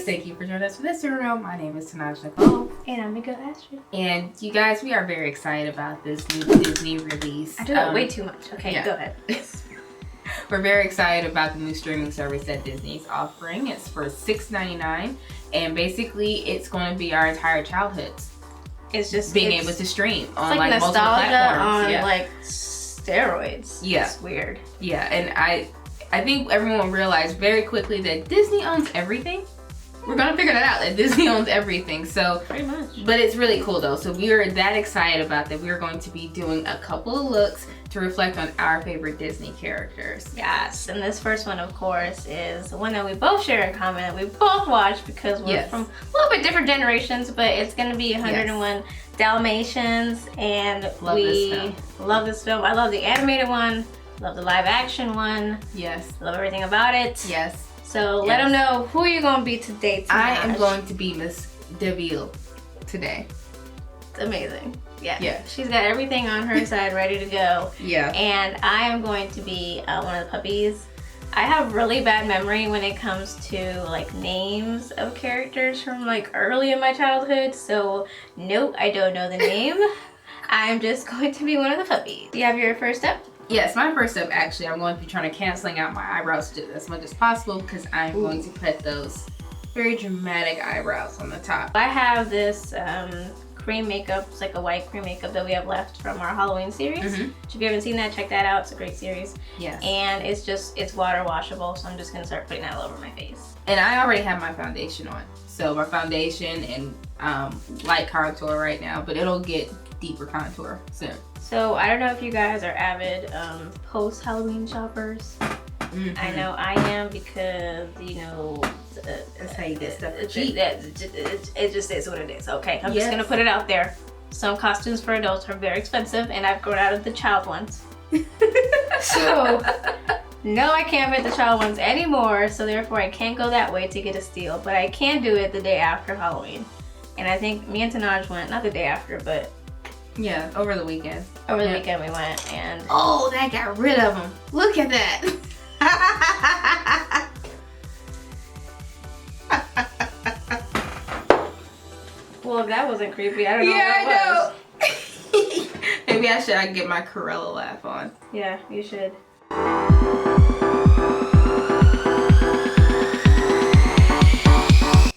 Thank you for joining us for this tutorial. My name is Tenaj Nicole. And I'm Amigo Astrid. And you guys, we are very excited about this new Disney release. I do that way too much. Okay, yeah. Go ahead. We're very excited about the new streaming service that Disney's offering. It's for $6.99, and basically it's going to be our entire childhoods. It's just being able to stream on like multiple platforms. On like steroids. Yeah, it's weird. Yeah, and I think everyone will realize very quickly that Disney owns everything. We're gonna figure that out, that Disney owns everything. So pretty much. But it's really cool though. So we are that excited about that. We're going to be doing a couple of looks to reflect on our favorite Disney characters. Yes, and this first one, of course, is one that we both share in common, that we both watch because we're from a little bit different generations, but it's gonna be 101 Dalmatians, and we love this film. I love the animated one, love the live action one. Yes. Love everything about it. Yes. So let them know who you're going to be today, Tenaj. I am going to be Miss De Vil today. It's amazing. Yeah. Yeah. She's got everything on her side ready to go. Yeah. And I am going to be one of the puppies. I have really bad memory when it comes to like names of characters from like early in my childhood. So nope, I don't know the name. I'm just going to be one of the puppies. Do you have your first step? Yes, my first step, actually, I'm going to be trying to canceling out my eyebrows as much as possible because I'm going to put those very dramatic eyebrows on the top. I have this cream makeup. It's like a white cream makeup that we have left from our Halloween series. If you haven't seen that, check that out. It's a great series. Yes. And it's water washable, so I'm just going to start putting that all over my face. And I already have my foundation on. So my foundation and light contour right now, but it'll get deeper contour soon. So I don't know if you guys are avid post-Halloween shoppers. I know I am because, you know, that's how you get stuff cheap. It just is what it is. Okay, I'm just gonna put it out there. Some costumes for adults are very expensive, and I've grown out of the child ones. So no, I can't fit the child ones anymore. So therefore, I can't go that way to get a steal. But I can do it the day after Halloween. And I think me and Tenaj went, not the day after, but yeah, over the weekend. Over the weekend we went, and oh, that got rid of them. Look at that. Well, if that wasn't creepy, I don't know what was. I know. Maybe I should get my Creulla laugh on. Yeah, you should.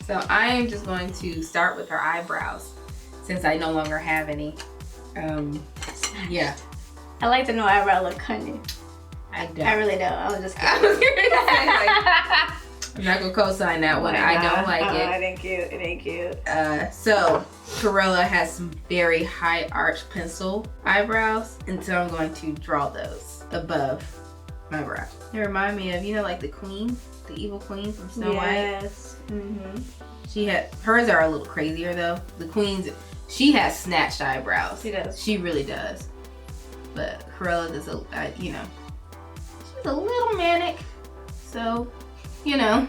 So I am just going to start with her eyebrows since I no longer have any. Yeah. I like the no eyebrow look, honey. I don't. I really don't. I was just kidding. I'm not gonna co-sign that one. I don't like it. It ain't cute. It ain't cute. So Creulla has some very high arch pencil eyebrows, and so I'm going to draw those above my brow. They remind me of, you know, like the queen, the evil queen from Snow White. Yes. Hers are a little crazier though. The queen's, she has snatched eyebrows. She does. She really does. But Creulla does you know, she's a little manic. So, you know.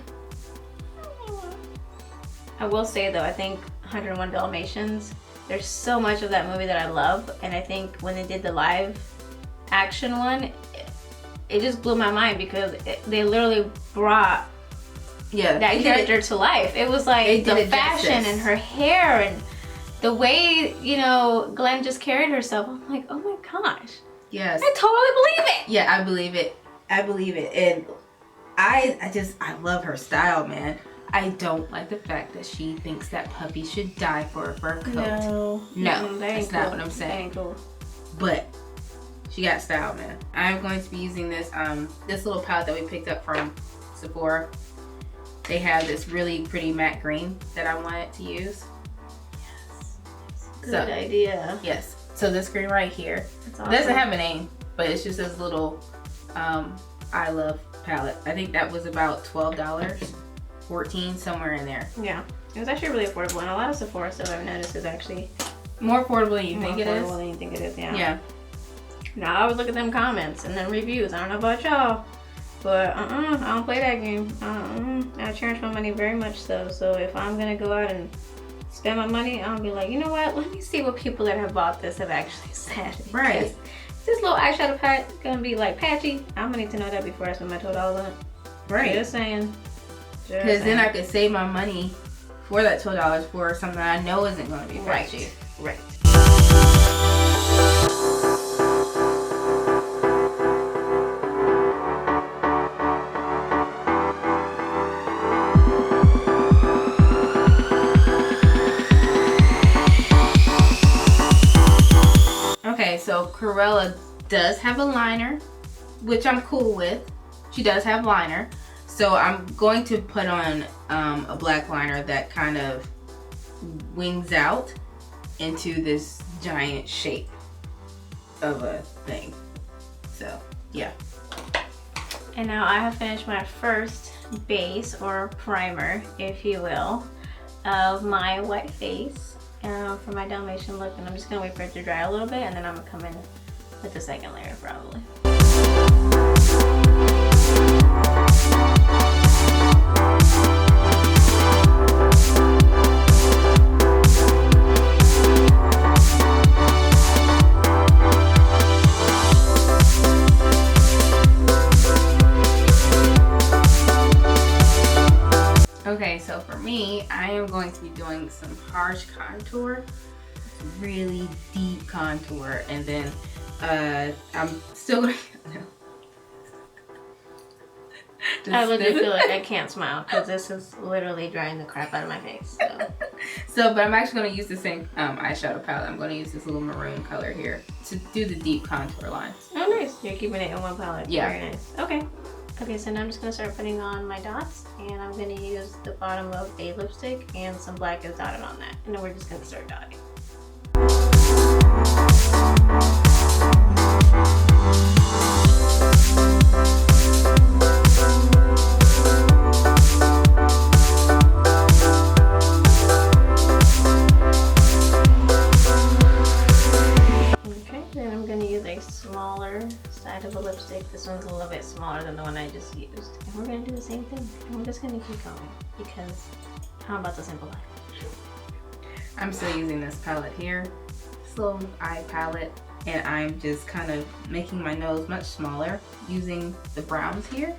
I will say though, I think 101 Dalmatians, there's so much of that movie that I love. And I think when they did the live action one, it just blew my mind because they literally brought that character to life. It was like the fashion and her hair and the way, you know, Glenn just carried herself. I'm like, oh my gosh. Yes. I totally believe it. Yeah, I believe it. I believe it. And I love her style, man. I don't like the fact that she thinks that puppy should die for a fur coat. No, that's not what I'm saying. That ain't cool. But she got style, man. I'm going to be using this this little palette that we picked up from SEPHORA. They have this really pretty matte green that I wanted to use. Good idea. Yes. So this green right here, awesome. It doesn't have a name, but it's just this little I Love palette. I think that was about $12, $14, somewhere in there. Yeah, it was actually really affordable, and a lot of SEPHORA stuff I've noticed is actually more affordable than you think it is. More affordable than you think it is. Yeah. Yeah. Now I always look at them comments and then reviews. I don't know about y'all, but I don't play that game. I cherish my money very much so. So if I'm gonna go out and spend my money, I'll be like, you know what? Let me see what people that have bought this have actually said. Right. Is this little eyeshadow palette gonna be like patchy? I'm gonna need to know that before I spend my $12 on it. Right. Just saying. Because then I could save my money for that $12 for something I know isn't going to be patchy. Right. Okay, so Cruella does have a liner, which I'm cool with. She does have liner. So I'm going to put on a black liner that kind of wings out into this giant shape of a thing. So, yeah. And now I have finished my first base or primer, if you will, of my white face for my Dalmatian look. And I'm just gonna wait for it to dry a little bit, and then I'm gonna come in with the second layer probably. Okay, so for me, I am going to be doing some harsh contour, really deep contour, and then I'm still going to... I legit feel like I can't smile because this is literally drying the crap out of my face. But I'm actually going to use the same eyeshadow palette. I'm going to use this little maroon color here to do the deep contour lines. Oh, nice. You're keeping it in one palette. Yeah. Very nice. Okay. Okay, so now I'm just going to start putting on my dots, and I'm going to use the bottom of a lipstick and some black is dotted on that. And then we're just going to start dotting. Okay, then I'm going to use a smaller side of a lipstick. This one's a little bit smaller than the one I just used. And we're going to do the same thing. And we're just going to keep going because how about the simple life? I'm still using this palette here, this little eye palette, and I'm just kind of making my nose much smaller using the browns here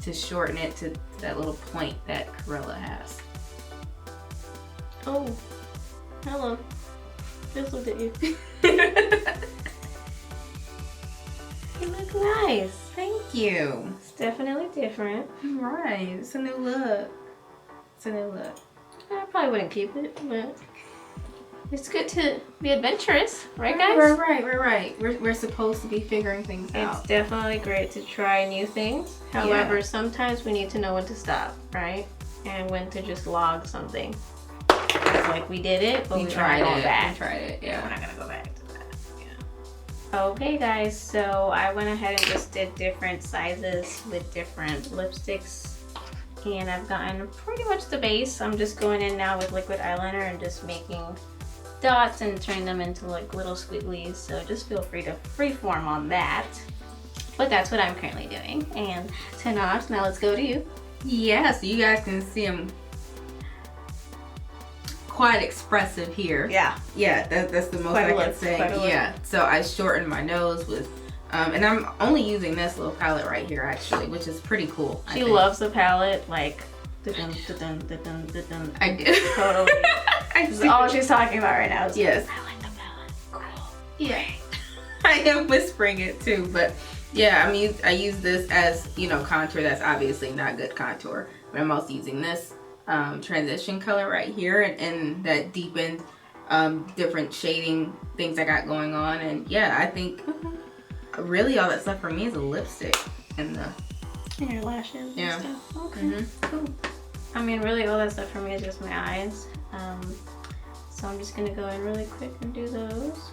to shorten it to that little point that Cruella has. Oh, hello. Just looked at you. You look nice. Thank you. It's definitely different. Right, it's a new look. It's a new look. I probably wouldn't keep it, but it's good to be adventurous, right guys? Right. We're supposed to be figuring things out. It's definitely great to try new things. However, sometimes we need to know when to stop, right? And when to just log something. It's like we did it, but we're not going back. We tried it, yeah. We're not gonna go back to that, yeah. Okay guys, so I went ahead and just did different sizes with different lipsticks. And I've gotten pretty much the base. I'm just going in now with liquid eyeliner and just making dots and turning them into like little squigglies. So just feel free to freeform on that. But that's what I'm currently doing. And Tenaj, now let's go to you. Yeah, so you guys can see them quite expressive here. Yeah. Yeah, that's the most I can say. Yeah, so I shortened my nose with, and I'm only using this little palette right here actually, which is pretty cool. She loves the palette, like, I do. Totally. This is all she's talking about right now. Yes. I like the palette. Cool. Yeah. I am whispering it too, but yeah, I use this as, you know, contour. That's obviously not good contour, but I'm also using this transition color right here and that deepened different shading things I got going on. And yeah, I think really all that stuff for me is a lipstick and your lashes and stuff. Okay, cool. I mean, really all that stuff for me is just my eyes. So I'm just gonna go in really quick and do those.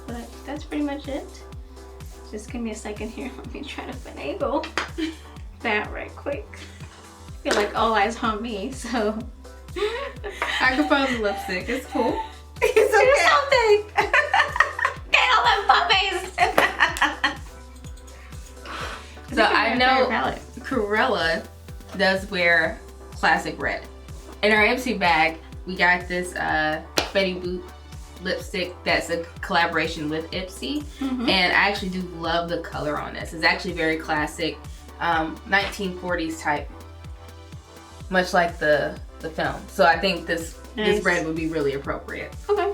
But that's pretty much it. Just give me a second here. Let me try to finagle that right quick. I feel like all eyes on me, so. I can find the lipstick. It's cool. It's okay. Do something. Get all them puppies. So I know Cruella does wear classic red. In our Ipsy bag, we got this Betty Boop lipstick that's a collaboration with Ipsy. And I actually do love the color on this. It's actually very classic, 1940s type much like the film. So I think this red would be really appropriate. Okay.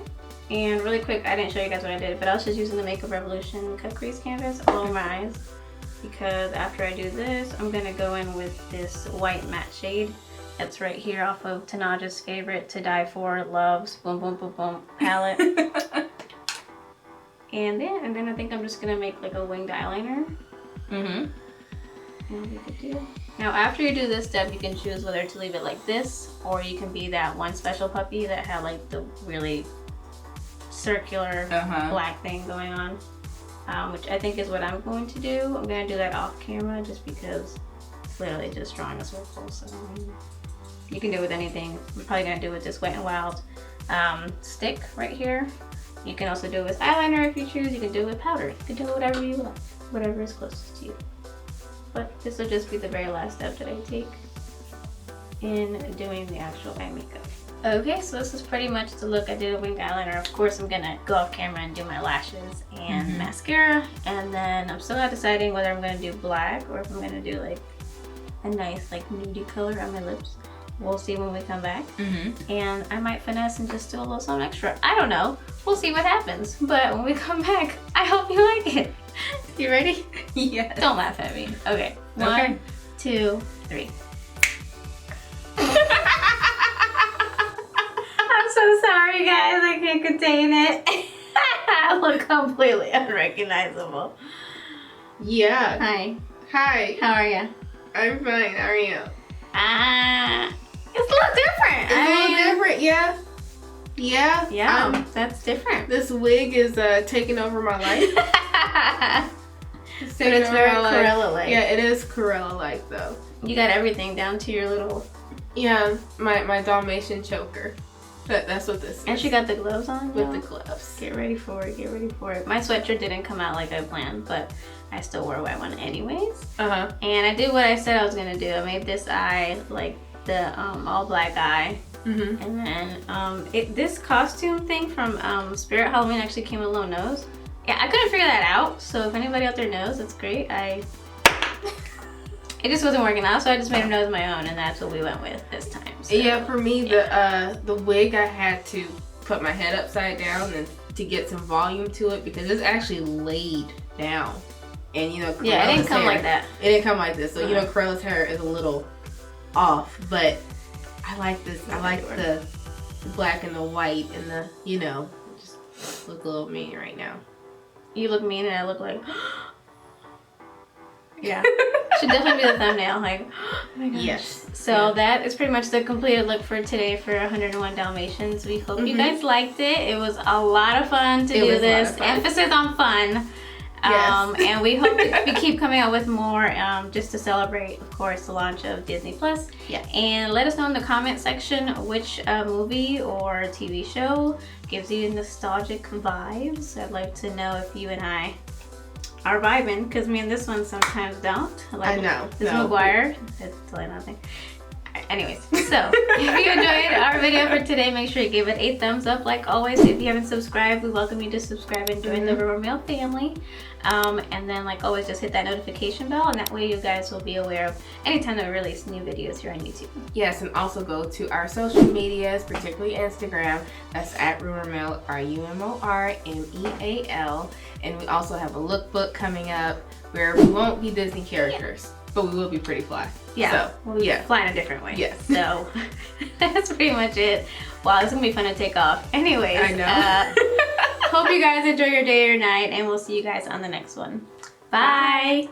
And really quick, I didn't show you guys what I did, but I was just using the Makeup Revolution Cut Crease Canvas all over my eyes. Because after I do this, I'm gonna go in with this white matte shade that's right here off of Tenaj's favorite To Die For Loves Boom Boom Boom Boom palette. And then I think I'm just gonna make like a winged eyeliner. And we could do. Now after you do this step, you can choose whether to leave it like this, or you can be that one special puppy that had like the really circular black thing going on, which I think is what I'm going to do. I'm going to do that off camera just because it's literally just drawing a circle. So you can do it with anything. I'm probably going to do it with this Wet n Wild stick right here. You can also do it with eyeliner if you choose. You can do it with powder. You can do it whatever you like, whatever is closest to you. But this will just be the very last step that I take in doing the actual eye makeup. Okay, so this is pretty much the look. I did a winged eyeliner. Of course, I'm gonna go off camera and do my lashes and mascara. And then I'm still not deciding whether I'm gonna do black or if I'm gonna do like a nice like nudie color on my lips. We'll see when we come back. And I might finesse and just do a little something extra. I don't know. We'll see what happens. But when we come back, I hope you like it. You ready? Yeah. Don't laugh at me. Okay. 1, 2, 3. I'm so sorry, guys. I can't contain it. I look completely unrecognizable. Yeah. Hi. Hi. How are you? I'm fine. How are you? It's a little different. It's a little different, yeah. Yeah. That's different. This wig is taking over my life. But it's very Creulla-like. Yeah, it is Creulla-like though. You got everything down to your little... Yeah, my Dalmatian choker. That's what this is. And she got the gloves on? With the gloves. Get ready for it, get ready for it. My sweatshirt didn't come out like I planned, but I still wore a white one anyways. And I did what I said I was gonna do. I made this eye like the all black eye. And then this costume thing from Spirit Halloween actually came with a little nose. Yeah, I couldn't figure that out, so if anybody out there knows, that's great. It just wasn't working out, so I just made a nose of my own, and that's what we went with this time. So, yeah, for me, the wig, I had to put my head upside down and to get some volume to it because it's actually laid down. And you know, yeah, it didn't come like that. It didn't come like this. So you know, Creulla's hair is a little off, but I like this. I like the black and the white and the, you know, just look a little mean right now. You look mean and I look like... Yeah. Should definitely be the thumbnail, like, oh my gosh. Yes. So that is pretty much the completed look for today for 101 Dalmatians. We hope you guys liked it. It was a lot of fun to do this. Emphasis on fun. And we hope that we keep coming out with more just to celebrate, of course, the launch of Disney Plus. Yeah. And let us know in the comment section which movie or TV show gives you nostalgic vibes. I'd like to know if you and I are vibing, because me and this one sometimes don't. Like, I know. This McGuire. It's totally nothing. Anyways, so if you enjoyed our video for today, make sure you give it a thumbs up. Like always, if you haven't subscribed, we welcome you to subscribe and join the Rumor Mill family. And then, like always, just hit that notification bell, and that way you guys will be aware of anytime that we release new videos here on YouTube. Yes, and also go to our social medias, particularly Instagram. That's at Rumor Mill, RUMORMEAL. And we also have a lookbook coming up where we won't be Disney characters. But we will be pretty fly. Yeah, so, we'll be flying a different way. Yes. So that's pretty much it. Wow, it's gonna be fun to take off. Anyways, I know. Hope you guys enjoy your day or night, and we'll see you guys on the next one. Bye.